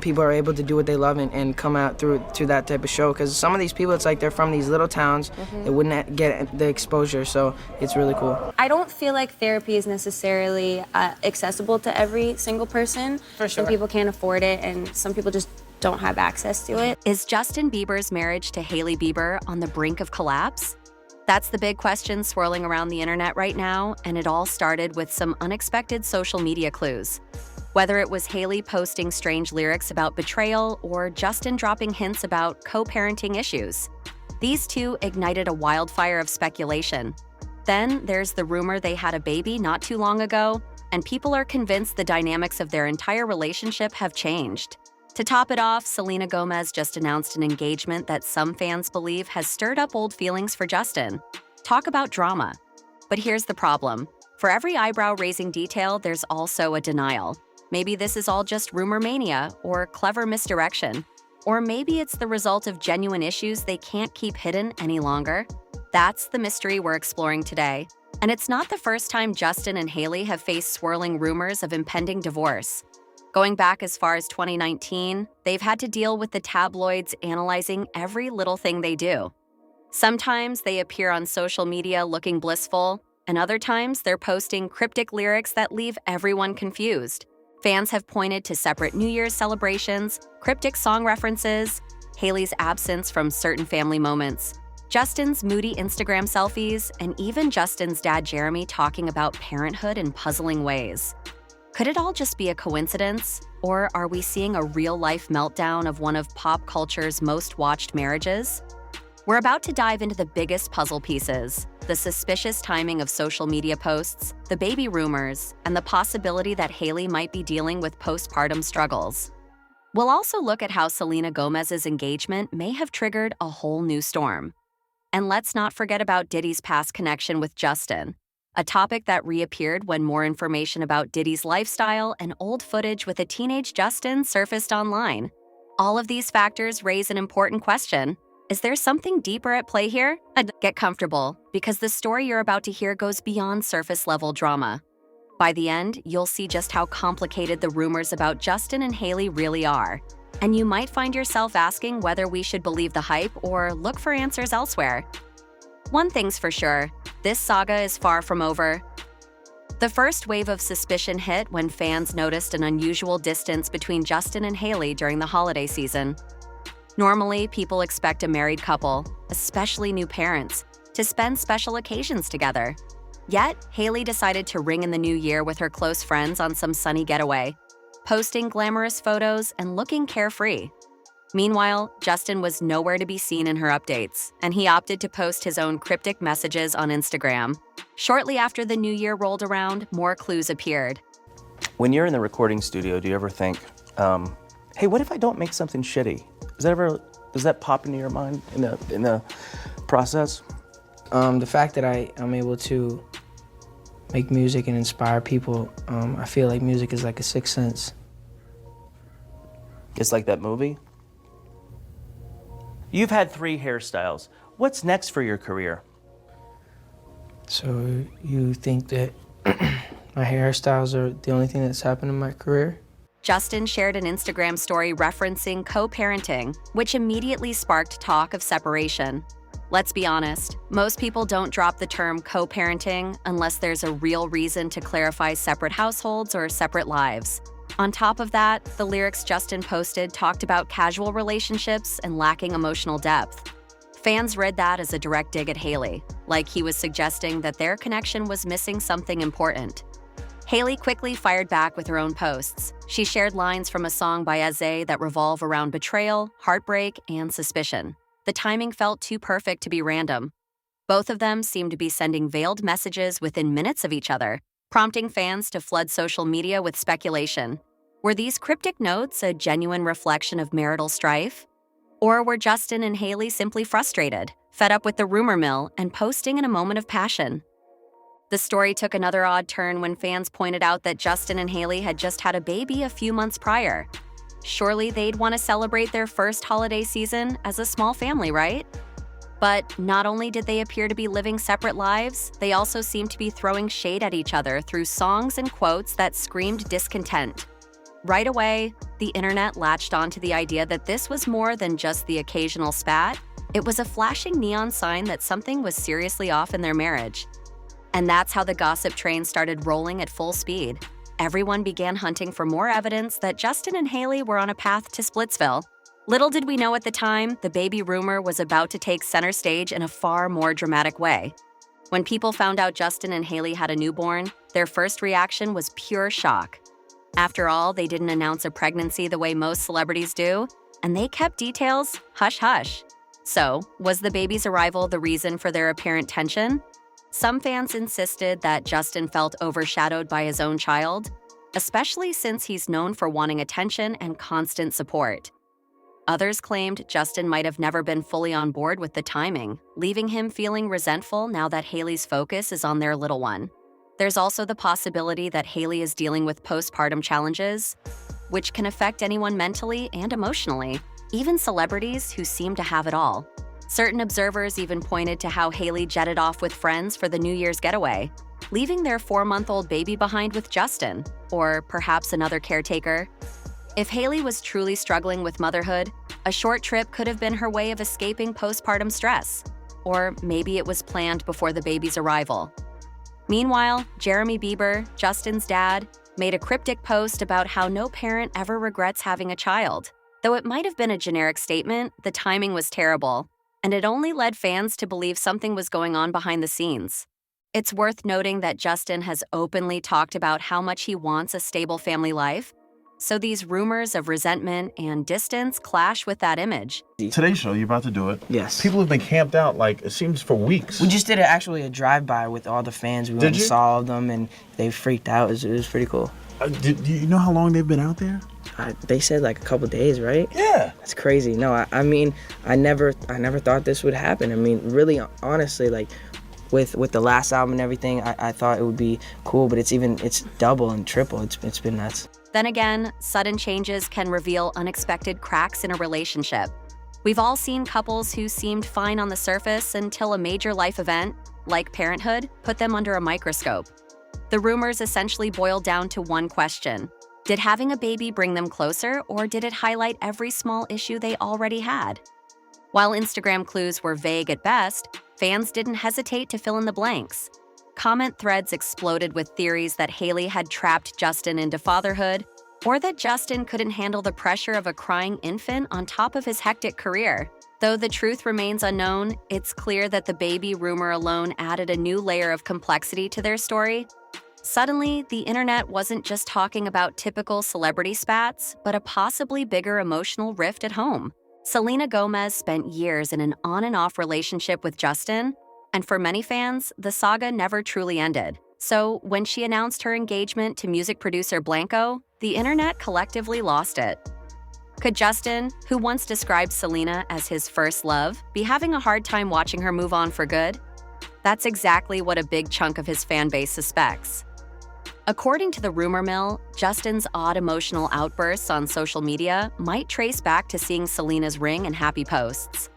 people are able to do what they love and come out through that type of show. Because some of these people, it's like they're from these little towns. They wouldn't get the exposure, so it's really cool. I don't feel like therapy is necessarily accessible to every single person. For sure. Some people can't afford it, and some people just don't have access to it. Is Justin Bieber's marriage to Hailey Bieber on the brink of collapse? That's the big question swirling around the internet right now, and it all started with some unexpected social media clues. Whether it was Hailey posting strange lyrics about betrayal or Justin dropping hints about co-parenting issues, these two ignited a wildfire of speculation. Then there's the rumor they had a baby not too long ago, and people are convinced the dynamics of their entire relationship have changed. To top it off, Selena Gomez just announced an engagement that some fans believe has stirred up old feelings for Justin. Talk about drama. But here's the problem. For every eyebrow-raising detail, there's also a denial. Maybe this is all just rumor mania or clever misdirection. Or maybe it's the result of genuine issues they can't keep hidden any longer. That's the mystery we're exploring today. And it's not the first time Justin and Hailey have faced swirling rumors of impending divorce. Going back as far as 2019, they've had to deal with the tabloids analyzing every little thing they do. Sometimes they appear on social media looking blissful, and other times they're posting cryptic lyrics that leave everyone confused. Fans have pointed to separate New Year's celebrations, cryptic song references, Hailey's absence from certain family moments, Justin's moody Instagram selfies, and even Justin's dad Jeremy talking about parenthood in puzzling ways. Could it all just be a coincidence? Or are we seeing a real-life meltdown of one of pop culture's most watched marriages? We're about to dive into the biggest puzzle pieces, the suspicious timing of social media posts, the baby rumors, and the possibility that Hailey might be dealing with postpartum struggles. We'll also look at how Selena Gomez's engagement may have triggered a whole new storm. And let's not forget about Diddy's past connection with Justin, a topic that reappeared when more information about Diddy's lifestyle and old footage with a teenage Justin surfaced online. All of these factors raise an important question. Is there something deeper at play here? Get comfortable, because the story you're about to hear goes beyond surface-level drama. By the end, you'll see just how complicated the rumors about Justin and Hailey really are, and you might find yourself asking whether we should believe the hype or look for answers elsewhere. One thing's for sure, this saga is far from over. The first wave of suspicion hit when fans noticed an unusual distance between Justin and Hailey during the holiday season. Normally, people expect a married couple, especially new parents, to spend special occasions together. Yet, Hailey decided to ring in the new year with her close friends on some sunny getaway, posting glamorous photos and looking carefree. Meanwhile, Justin was nowhere to be seen in her updates, and he opted to post his own cryptic messages on Instagram. Shortly after the new year rolled around, more clues appeared. When you're in the recording studio, do you ever think, hey, what if I don't make something shitty? Does that pop into your mind in the process? The fact that I'm able to make music and inspire people, I feel like music is like a sixth sense. It's like that movie? You've had 3 hairstyles. What's next for your career? So you think that my hairstyles are the only thing that's happened in my career? Justin shared an Instagram story referencing co-parenting, which immediately sparked talk of separation. Let's be honest, most people don't drop the term co-parenting unless there's a real reason to clarify separate households or separate lives. On top of that, the lyrics Justin posted talked about casual relationships and lacking emotional depth. Fans read that as a direct dig at Hailey, like he was suggesting that their connection was missing something important. Hailey quickly fired back with her own posts. She shared lines from a song by Azay that revolve around betrayal, heartbreak, and suspicion. The timing felt too perfect to be random. Both of them seemed to be sending veiled messages within minutes of each other, prompting fans to flood social media with speculation. Were these cryptic notes a genuine reflection of marital strife? Or were Justin and Hailey simply frustrated, fed up with the rumor mill, and posting in a moment of passion? The story took another odd turn when fans pointed out that Justin and Hailey had just had a baby a few months prior. Surely they'd want to celebrate their first holiday season as a small family, right? But not only did they appear to be living separate lives, they also seemed to be throwing shade at each other through songs and quotes that screamed discontent. Right away, the internet latched onto the idea that this was more than just the occasional spat. It was a flashing neon sign that something was seriously off in their marriage. And that's how the gossip train started rolling at full speed. Everyone began hunting for more evidence that Justin and Hailey were on a path to Splitsville. Little did we know at the time, the baby rumor was about to take center stage in a far more dramatic way. When people found out Justin and Hailey had a newborn, their first reaction was pure shock. After all, they didn't announce a pregnancy the way most celebrities do, and they kept details hush-hush. So, was the baby's arrival the reason for their apparent tension? Some fans insisted that Justin felt overshadowed by his own child, especially since he's known for wanting attention and constant support. Others claimed Justin might have never been fully on board with the timing, leaving him feeling resentful now that Hailey's focus is on their little one. There's also the possibility that Hailey is dealing with postpartum challenges, which can affect anyone mentally and emotionally, even celebrities who seem to have it all. Certain observers even pointed to how Hailey jetted off with friends for the New Year's getaway, leaving their 4-month-old baby behind with Justin, or perhaps another caretaker. If Hailey was truly struggling with motherhood, a short trip could have been her way of escaping postpartum stress. Or maybe it was planned before the baby's arrival. Meanwhile, Jeremy Bieber, Justin's dad, made a cryptic post about how no parent ever regrets having a child. Though it might have been a generic statement, the timing was terrible, and it only led fans to believe something was going on behind the scenes. It's worth noting that Justin has openly talked about how much he wants a stable family life, so these rumors of resentment and distance clash with that image. Today's show, you're about to do it. Yes. People have been camped out, like, it seems for weeks. We just did actually a drive-by with all the fans. We went and saw all of them, and they freaked out. It was pretty cool. Do you know how long they've been out there? They said like a couple days, right? Yeah. That's crazy. No, I mean, I never thought this would happen. I mean, really, honestly, like, with the last album and everything, I thought it would be cool, but it's double and triple. It's been nuts. Then again, sudden changes can reveal unexpected cracks in a relationship. We've all seen couples who seemed fine on the surface until a major life event, like parenthood, put them under a microscope. The rumors essentially boiled down to one question. Did having a baby bring them closer, or did it highlight every small issue they already had? While Instagram clues were vague at best, fans didn't hesitate to fill in the blanks. Comment threads exploded with theories that Hailey had trapped Justin into fatherhood, or that Justin couldn't handle the pressure of a crying infant on top of his hectic career. Though the truth remains unknown, it's clear that the baby rumor alone added a new layer of complexity to their story. Suddenly, the internet wasn't just talking about typical celebrity spats, but a possibly bigger emotional rift at home. Selena Gomez spent years in an on-and-off relationship with Justin, and for many fans, the saga never truly ended. So when she announced her engagement to music producer Blanco, the internet collectively lost it. Could Justin, who once described Selena as his first love, be having a hard time watching her move on for good? That's exactly what a big chunk of his fan base suspects. According to the rumor mill, Justin's odd emotional outbursts on social media might trace back to seeing Selena's ring and happy posts.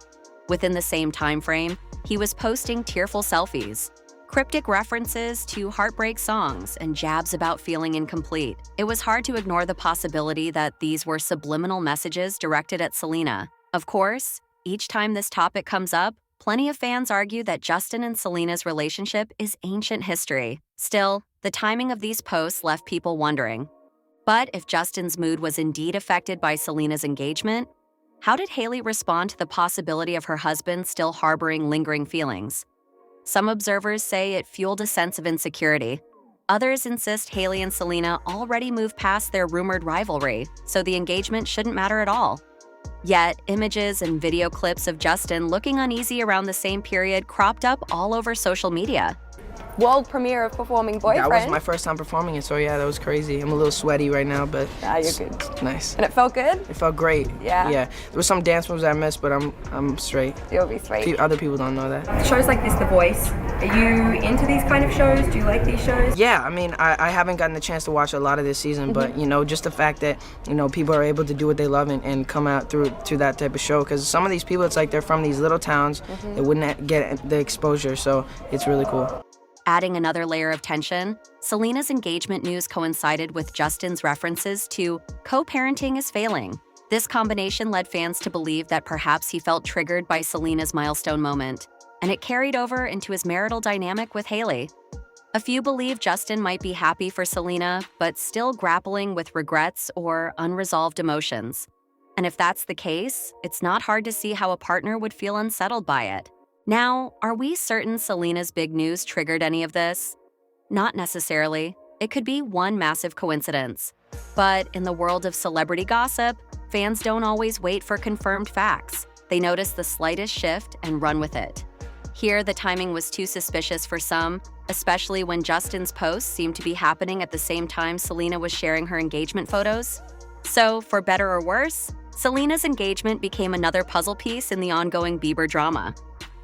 Within the same time frame, he was posting tearful selfies, cryptic references to heartbreak songs, and jabs about feeling incomplete. It was hard to ignore the possibility that these were subliminal messages directed at Selena. Of course, each time this topic comes up, plenty of fans argue that Justin and Selena's relationship is ancient history. Still, the timing of these posts left people wondering. But if Justin's mood was indeed affected by Selena's engagement, how did Hailey respond to the possibility of her husband still harboring lingering feelings? Some observers say it fueled a sense of insecurity. Others insist Hailey and Selena already moved past their rumored rivalry, so the engagement shouldn't matter at all. Yet, images and video clips of Justin looking uneasy around the same period cropped up all over social media. World premiere of Performing Boyfriend. That was my first time performing it, so yeah, that was crazy. I'm a little sweaty right now, but Ah, you're good. it's nice. And it felt good? It felt great. Yeah? Yeah. There were some dance moves I missed, but I'm straight. You'll be sweet. Other people don't know that. Shows like this, The Voice, are you into these kind of shows? Do you like these shows? Yeah, I mean, I haven't gotten the chance to watch a lot of this season, but, you know, just the fact that, you know, people are able to do what they love and come out to that type of show, because some of these people, it's like they're from these little towns, they wouldn't get the exposure, so it's really cool. Adding another layer of tension, Selena's engagement news coincided with Justin's references to co-parenting is failing. This combination led fans to believe that perhaps he felt triggered by Selena's milestone moment, and it carried over into his marital dynamic with Hailey. A few believe Justin might be happy for Selena, but still grappling with regrets or unresolved emotions. And if that's the case, it's not hard to see how a partner would feel unsettled by it. Now, are we certain Selena's big news triggered any of this? Not necessarily. It could be one massive coincidence. But in the world of celebrity gossip, fans don't always wait for confirmed facts. They notice the slightest shift and run with it. Here, the timing was too suspicious for some, especially when Justin's posts seemed to be happening at the same time Selena was sharing her engagement photos. So, for better or worse, Selena's engagement became another puzzle piece in the ongoing Bieber drama.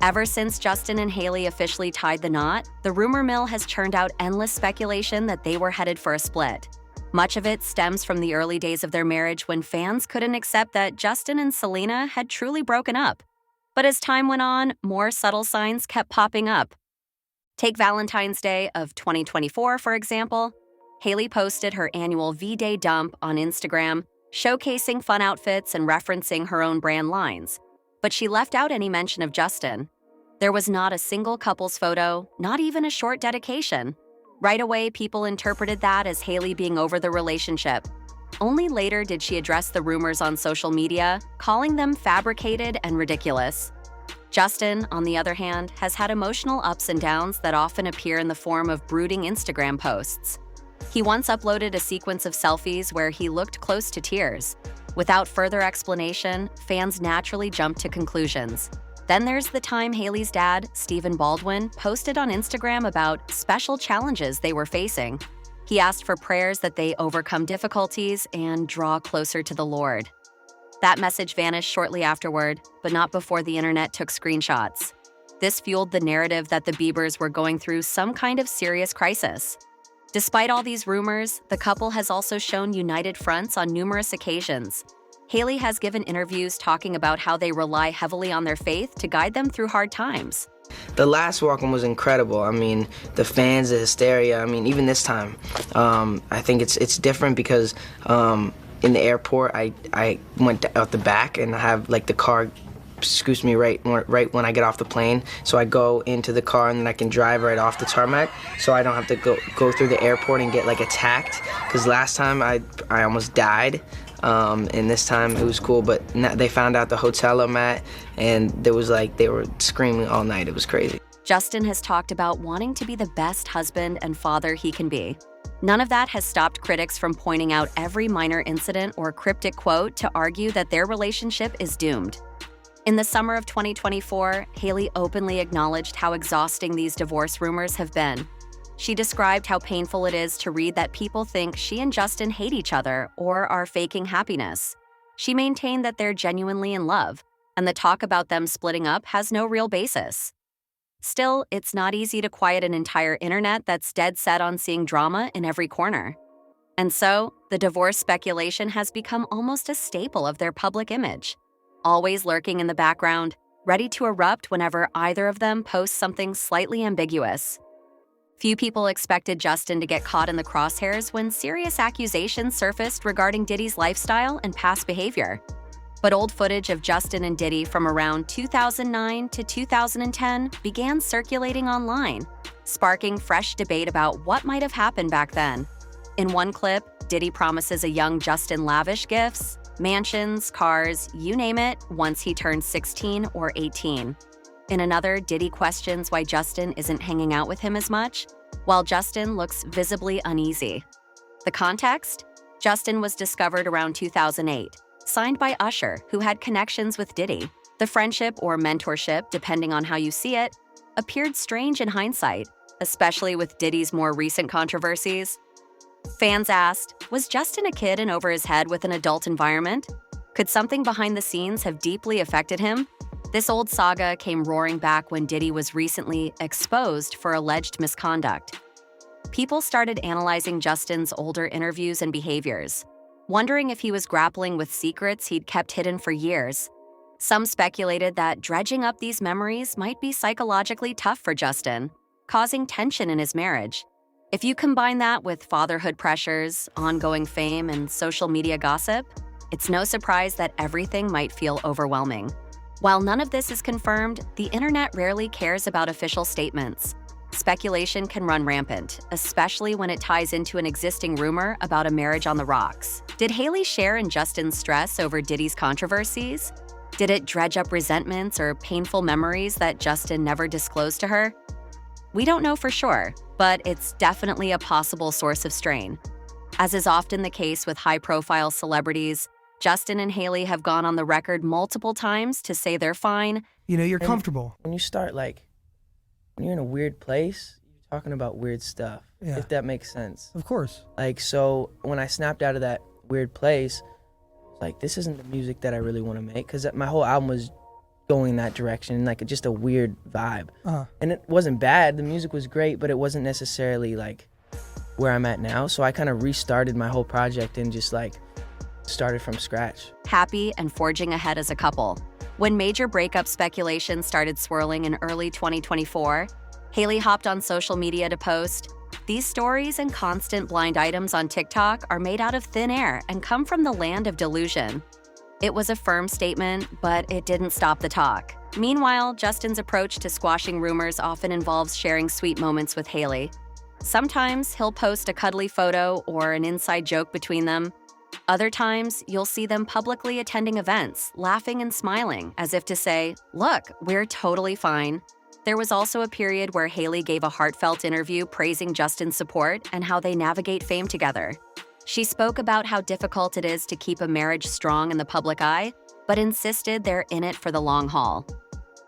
Ever since Justin and Hailey officially tied the knot, the rumor mill has churned out endless speculation that they were headed for a split. Much of it stems from the early days of their marriage when fans couldn't accept that Justin and Selena had truly broken up. But as time went on, more subtle signs kept popping up. Take Valentine's Day of 2024, for example. Hailey posted her annual V-Day dump on Instagram, showcasing fun outfits and referencing her own brand lines. But she left out any mention of Justin. There was not a single couple's photo, not even a short dedication. Right away, people interpreted that as Hailey being over the relationship. Only later did she address the rumors on social media, calling them fabricated and ridiculous. Justin, on the other hand, has had emotional ups and downs that often appear in the form of brooding Instagram posts. He once uploaded a sequence of selfies where he looked close to tears. Without further explanation, fans naturally jumped to conclusions. Then there's the time Hailey's dad, Stephen Baldwin, posted on Instagram about special challenges they were facing. He asked for prayers that they overcome difficulties and draw closer to the Lord. That message vanished shortly afterward, but not before the internet took screenshots. This fueled the narrative that the Biebers were going through some kind of serious crisis. Despite all these rumors, the couple has also shown united fronts on numerous occasions. Hailey has given interviews talking about how they rely heavily on their faith to guide them through hard times. The last walk-in was incredible. I mean, the fans, the hysteria. I mean, even this time, I think it's different because in the airport, I went out the back and I have like the car scoots me right when I get off the plane. So I go into the car and then I can drive right off the tarmac, so I don't have to go through the airport and get like attacked. Because last time I almost died. And this time it was cool, but they found out the hotel I'm at, and there was like they were screaming all night. It was crazy. Justin has talked about wanting to be the best husband and father he can be. None of that has stopped critics from pointing out every minor incident or cryptic quote to argue that their relationship is doomed. In the summer of 2024, Hailey openly acknowledged how exhausting these divorce rumors have been. She described how painful it is to read that people think she and Justin hate each other or are faking happiness. She maintained that they're genuinely in love, and the talk about them splitting up has no real basis. Still, it's not easy to quiet an entire internet that's dead set on seeing drama in every corner. And so, the divorce speculation has become almost a staple of their public image, always lurking in the background, ready to erupt whenever either of them posts something slightly ambiguous. Few people expected Justin to get caught in the crosshairs when serious accusations surfaced regarding Diddy's lifestyle and past behavior. But old footage of Justin and Diddy from around 2009 to 2010 began circulating online, sparking fresh debate about what might have happened back then. In one clip, Diddy promises a young Justin lavish gifts, mansions, cars, you name it, once he turns 16 or 18. In another, Diddy questions why Justin isn't hanging out with him as much, while Justin looks visibly uneasy. The context? Justin was discovered around 2008, signed by Usher, who had connections with Diddy. The friendship or mentorship, depending on how you see it, appeared strange in hindsight, especially with Diddy's more recent controversies. Fans asked, was Justin a kid and over his head with an adult environment? Could something behind the scenes have deeply affected him? This old saga came roaring back when Diddy was recently exposed for alleged misconduct. People started analyzing Justin's older interviews and behaviors, wondering if he was grappling with secrets he'd kept hidden for years. Some speculated that dredging up these memories might be psychologically tough for Justin. causing tension in his marriage. If you combine that with fatherhood pressures, ongoing fame, and social media gossip, it's no surprise that everything might feel overwhelming. While none of this is confirmed, the internet rarely cares about official statements. Speculation can run rampant, especially when it ties into an existing rumor about a marriage on the rocks. Did Hailey share in Justin's stress over Diddy's controversies? Did it dredge up resentments or painful memories that Justin never disclosed to her? We don't know for sure, but it's definitely a possible source of strain. As is often the case with high-profile celebrities, Justin and Hailey have gone on the record multiple times to say they're fine. You know, you're comfortable. When you start, like, when you're in a weird place, you're talking about weird stuff, if that makes sense. Of course. Like, so when I snapped out of that weird place, like, this isn't the music that I really want to make, because my whole album was going in that direction, like just a weird vibe. And it wasn't bad, the music was great, but it wasn't necessarily like where I'm at now. So I kind of restarted my whole project and just like started from scratch. Happy and forging ahead as a couple. When major breakup speculation started swirling in early 2024, Hailey hopped on social media to post, "These stories and constant blind items on TikTok are made out of thin air and come from the land of delusion." It was a firm statement, but it didn't stop the talk. Meanwhile, Justin's approach to squashing rumors often involves sharing sweet moments with Hailey. Sometimes he'll post a cuddly photo or an inside joke between them. Other times, you'll see them publicly attending events, laughing and smiling, as if to say, "Look, we're totally fine." There was also a period where Hailey gave a heartfelt interview praising Justin's support and how they navigate fame together. She spoke about how difficult it is to keep a marriage strong in the public eye, but insisted they're in it for the long haul.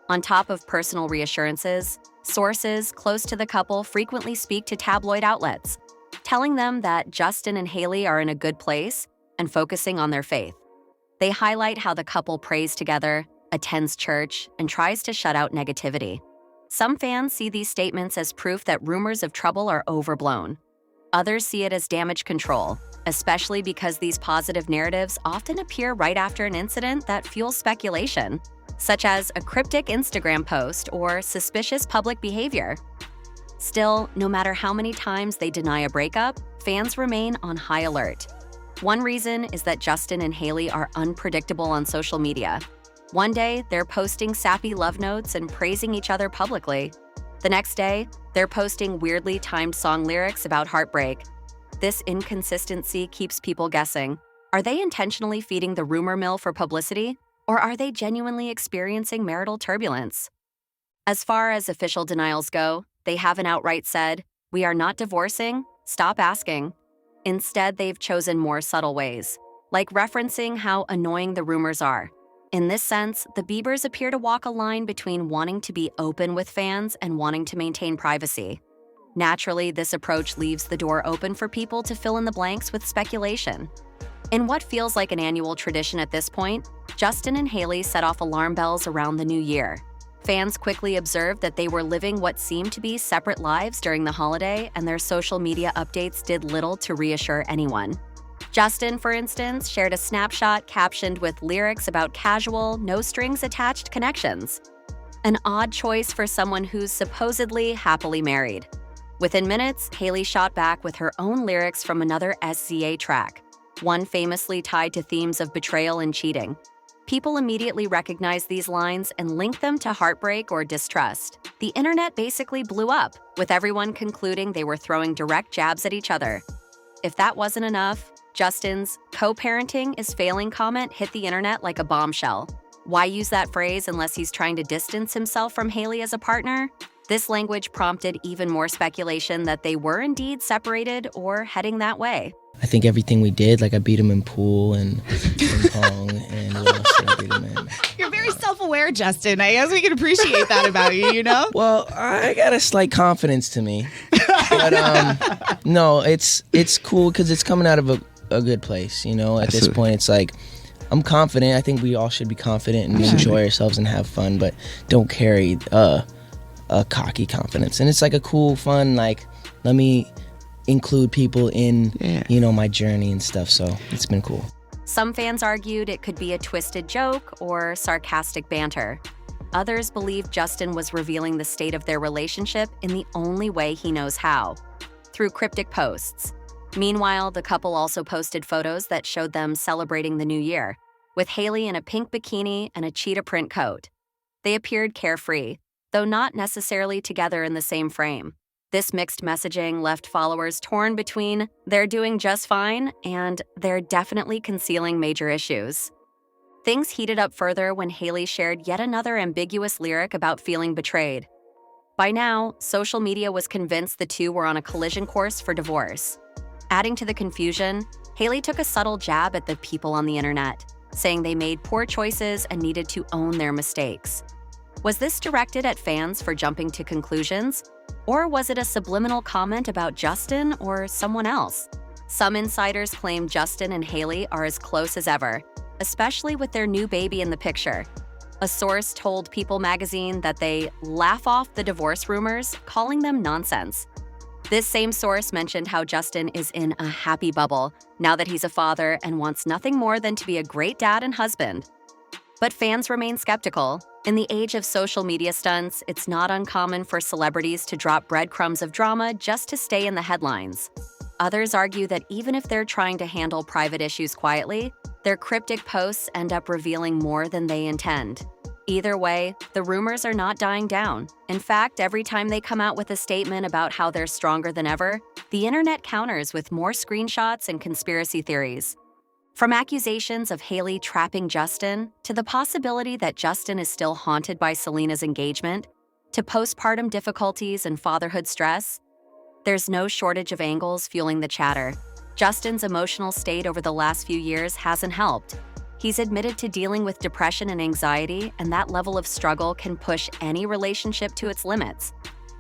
On top of personal reassurances, sources close to the couple frequently speak to tabloid outlets, telling them that Justin and Hailey are in a good place and focusing on their faith. They highlight how the couple prays together, attends church, and tries to shut out negativity. Some fans see these statements as proof that rumors of trouble are overblown. Others see it as damage control, especially because these positive narratives often appear right after an incident that fuels speculation, such as a cryptic Instagram post or suspicious public behavior. Still, no matter how many times they deny a breakup, fans remain on high alert. One reason is that Justin and Hailey are unpredictable on social media. One day, they're posting sappy love notes and praising each other publicly. The next day, they're posting weirdly timed song lyrics about heartbreak. This inconsistency keeps people guessing. Are they intentionally feeding the rumor mill for publicity, or are they genuinely experiencing marital turbulence? As far as official denials go, they haven't outright said, "We are not divorcing, stop asking." Instead, they've chosen more subtle ways, like referencing how annoying the rumors are. In this sense, the Biebers appear to walk a line between wanting to be open with fans and wanting to maintain privacy. Naturally, this approach leaves the door open for people to fill in the blanks with speculation. In what feels like an annual tradition at this point, Justin and Hailey set off alarm bells around the new year. Fans quickly observed that they were living what seemed to be separate lives during the holiday, and their social media updates did little to reassure anyone. Justin, for instance, shared a snapshot captioned with lyrics about casual, no-strings-attached connections. An odd choice for someone who's supposedly happily married. Within minutes, Hailey shot back with her own lyrics from another SZA track, one famously tied to themes of betrayal and cheating. People immediately recognized these lines and linked them to heartbreak or distrust. The internet basically blew up, with everyone concluding they were throwing direct jabs at each other. If that wasn't enough, Justin's "co-parenting is failing" comment hit the internet like a bombshell. Why use that phrase unless he's trying to distance himself from Hailey as a partner? This language prompted even more speculation that they were indeed separated or heading that way. I think everything we did, like I beat him in pool and ping pong, and what else did I beat him in? You're very self-aware, Justin. I guess we can appreciate that about you, you know? Well, I got a slight confidence to me. But no, it's cool because it's coming out of a good place, you know? At this point, it's like, I'm confident. I think we all should be confident and enjoy ourselves and have fun, but don't carry a cocky confidence. And it's like a cool, fun, like, let me include people in, you know, my journey and stuff. So it's been cool. Some fans argued it could be a twisted joke or sarcastic banter. others believe Justin was revealing the state of their relationship in the only way he knows how, through cryptic posts. Meanwhile, the couple also posted photos that showed them celebrating the new year, with Hailey in a pink bikini and a cheetah print coat. They appeared carefree, though not necessarily together in the same frame. This mixed messaging left followers torn between "they're doing just fine" and "they're definitely concealing major issues." Things heated up further when Hailey shared yet another ambiguous lyric about feeling betrayed. By now, social media was convinced the two were on a collision course for divorce. Adding to the confusion, Hailey took a subtle jab at the people on the internet, saying they made poor choices and needed to own their mistakes. Was this directed at fans for jumping to conclusions? Or was it a subliminal comment about Justin or someone else? Some insiders claim Justin and Hailey are as close as ever, especially with their new baby in the picture. A source told People magazine that they laugh off the divorce rumors, calling them nonsense. This same source mentioned how Justin is in a happy bubble now that he's a father and wants nothing more than to be a great dad and husband. But fans remain skeptical. In the age of social media stunts, it's not uncommon for celebrities to drop breadcrumbs of drama just to stay in the headlines. Others argue that even if they're trying to handle private issues quietly, their cryptic posts end up revealing more than they intend. Either way, the rumors are not dying down. In fact, every time they come out with a statement about how they're stronger than ever, the internet counters with more screenshots and conspiracy theories. From accusations of Hailey trapping Justin, to the possibility that Justin is still haunted by Selena's engagement, to postpartum difficulties and fatherhood stress, there's no shortage of angles fueling the chatter. Justin's emotional state over the last few years hasn't helped. He's admitted to dealing with depression and anxiety, and that level of struggle can push any relationship to its limits.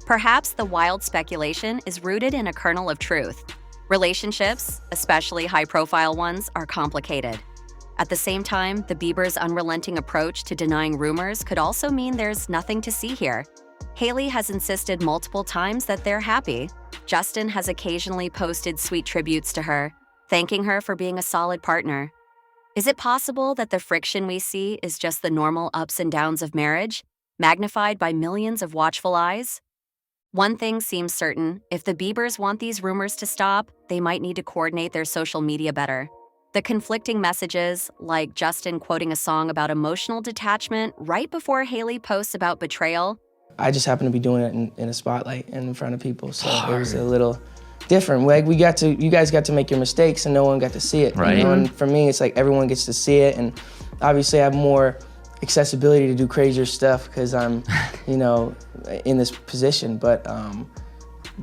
Perhaps the wild speculation is rooted in a kernel of truth. Relationships, especially high-profile ones, are complicated. At the same time, the Biebers' unrelenting approach to denying rumors could also mean there's nothing to see here. Hailey has insisted multiple times that they're happy. Justin has occasionally posted sweet tributes to her, thanking her for being a solid partner. Is it possible that the friction we see is just the normal ups and downs of marriage, magnified by millions of watchful eyes? One thing seems certain: if the Biebers want these rumors to stop, they might need to coordinate their social media better. The conflicting messages, like Justin quoting a song about emotional detachment right before Hailey posts about betrayal. I just happened to be doing it in a spotlight and in front of people, so it was a little different. Like you guys got to make your mistakes and no one got to see it. Right. You know? And for me, it's like everyone gets to see it, and obviously I have more accessibility to do crazier stuff because I'm, in this position. But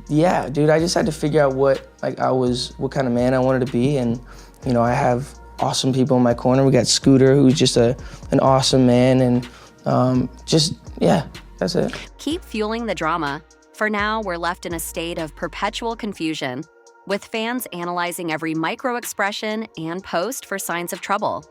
yeah, dude, I just had to figure out what kind of man I wanted to be, and I have awesome people in my corner. We got Scooter, who's just an awesome man, and that's it. Keep fueling the drama. For now, we're left in a state of perpetual confusion, with fans analyzing every micro-expression and post for signs of trouble.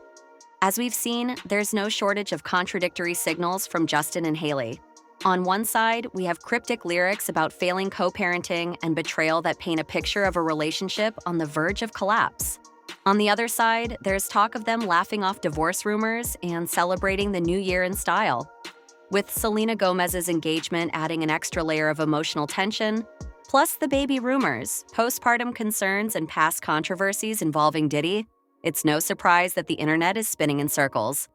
As we've seen, there's no shortage of contradictory signals from Justin and Hailey. On one side, we have cryptic lyrics about failing co-parenting and betrayal that paint a picture of a relationship on the verge of collapse. On the other side, there's talk of them laughing off divorce rumors and celebrating the new year in style. With Selena Gomez's engagement adding an extra layer of emotional tension, plus the baby rumors, postpartum concerns, and past controversies involving Diddy, it's no surprise that the internet is spinning in circles.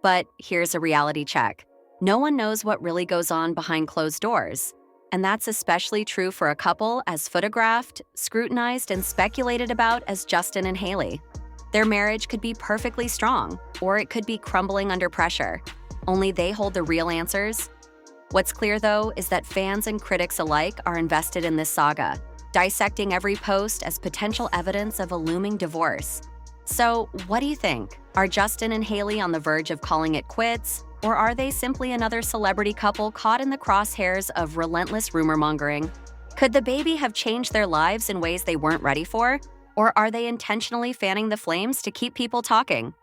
But here's a reality check. No one knows what really goes on behind closed doors. And that's especially true for a couple as photographed, scrutinized, and speculated about as Justin and Hailey. Their marriage could be perfectly strong, or it could be crumbling under pressure. Only they hold the real answers. What's clear, though, is that fans and critics alike are invested in this saga, dissecting every post as potential evidence of a looming divorce. So, what do you think? Are Justin and Hailey on the verge of calling it quits? Or are they simply another celebrity couple caught in the crosshairs of relentless rumor-mongering? Could the baby have changed their lives in ways they weren't ready for? Or are they intentionally fanning the flames to keep people talking?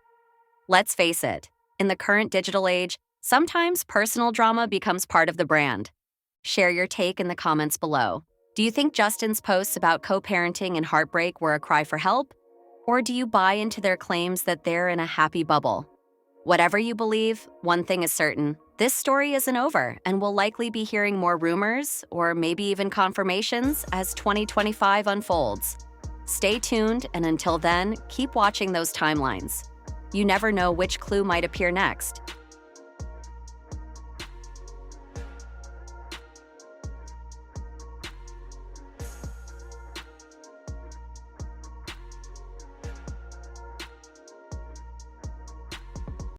Let's face it, in the current digital age, sometimes personal drama becomes part of the brand. Share your take in the comments below. Do you think Justin's posts about co-parenting and heartbreak were a cry for help? Or do you buy into their claims that they're in a happy bubble? Whatever you believe, one thing is certain: This story isn't over, and we'll likely be hearing more rumors, or maybe even confirmations, as 2025 unfolds. Stay tuned, and until then, keep watching those timelines. You never know which clue might appear next.